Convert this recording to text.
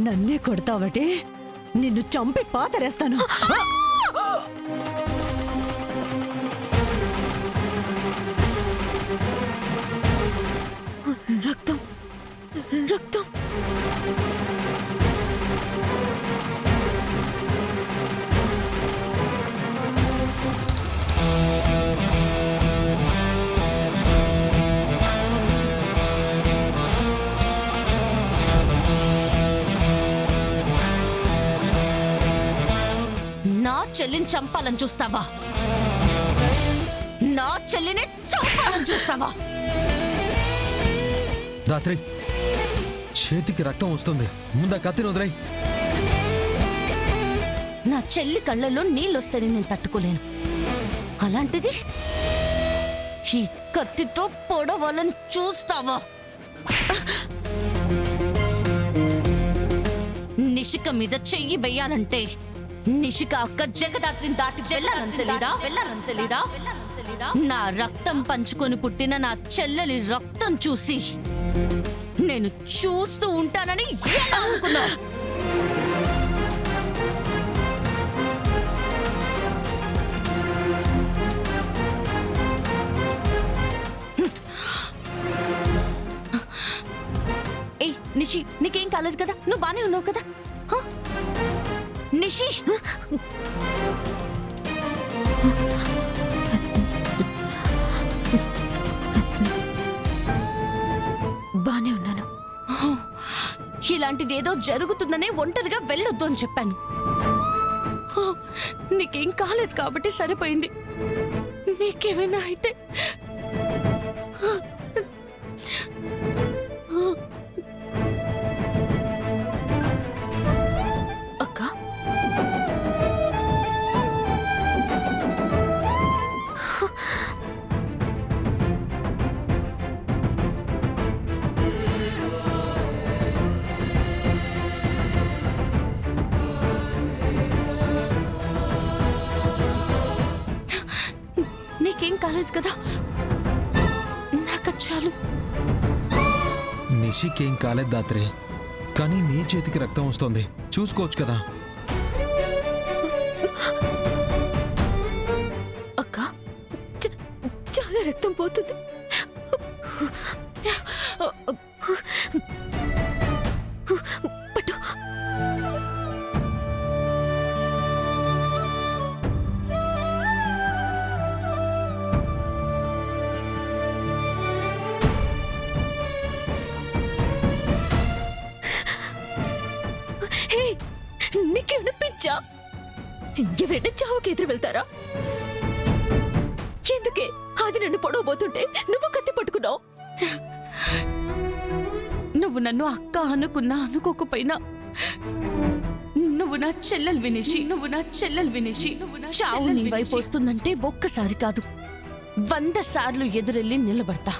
నన్నే కొడతావటే? నిన్ను చంపి పాతరేస్తాను. రక్తం రక్తం. నా చెల్లిని చంపాలని చూస్తావా? నా చెల్లిని చంపాలని చూస్తావా? రాత్రి చేతికి రక్తం వస్తుంది, ముందా కత్తిని వదిలేయ్. నా చెల్లి కళ్ళల్లో నీళ్ళొస్తాయని నేను తట్టుకోలేను. అలాంటిది ఈ కత్తితో పొడవాలని చూస్తావా? నిషిక మీద చెయ్యి వెయ్యాలంటే నిషిక అక్క జగదాత్రిని దాటి వెళ్ళాలంతలేదా? నా రక్తం పంచుకొని పుట్టిన నా చెల్లెలి రక్తం చూసి నేను చూస్తూ ఉంటానని ఎలా అనుకున్నా? ఏ నిషి, నీకేం కాలేదు కదా? నువ్వు బానే ఉన్నావు కదా? నిషి, బానే ఉన్నాను. ఇలాంటిదేదో జరుగుతుందనే ఒంటరిగా వెళ్ళొద్దు అని చెప్పాను. నీకేం కాలేదు కాబట్టి సరిపోయింది. నీకేమైనా అయితే అక్క, నీకేం కాలేదు కదా? నాకు చాలు. నిషికేం కాలేదు దాత్రి, కానీ నీ చేతికి రక్తం వస్తుంది, చూసుకోవచ్చు కదా. అక్క, చాలా రక్తం పోతుంది. పట్టు. నీకేమైనా పిచ్చా? ఎవరైనా చావుకి ఎదురు వెళ్తారా? ఎందుకే అది నన్ను పొడవబోతుంటే నువ్వు కత్తి పట్టుకున్నావు? నువ్వు నన్ను అక్క అనుకున్నా అనుకోకపోయినా నువ్వు నా చెల్లెలు వినేసి చావు నీ వైపు వస్తుందంటే ఒక్కసారి కాదు 100 సార్లు ఎదురెళ్ళి నిలబడతా.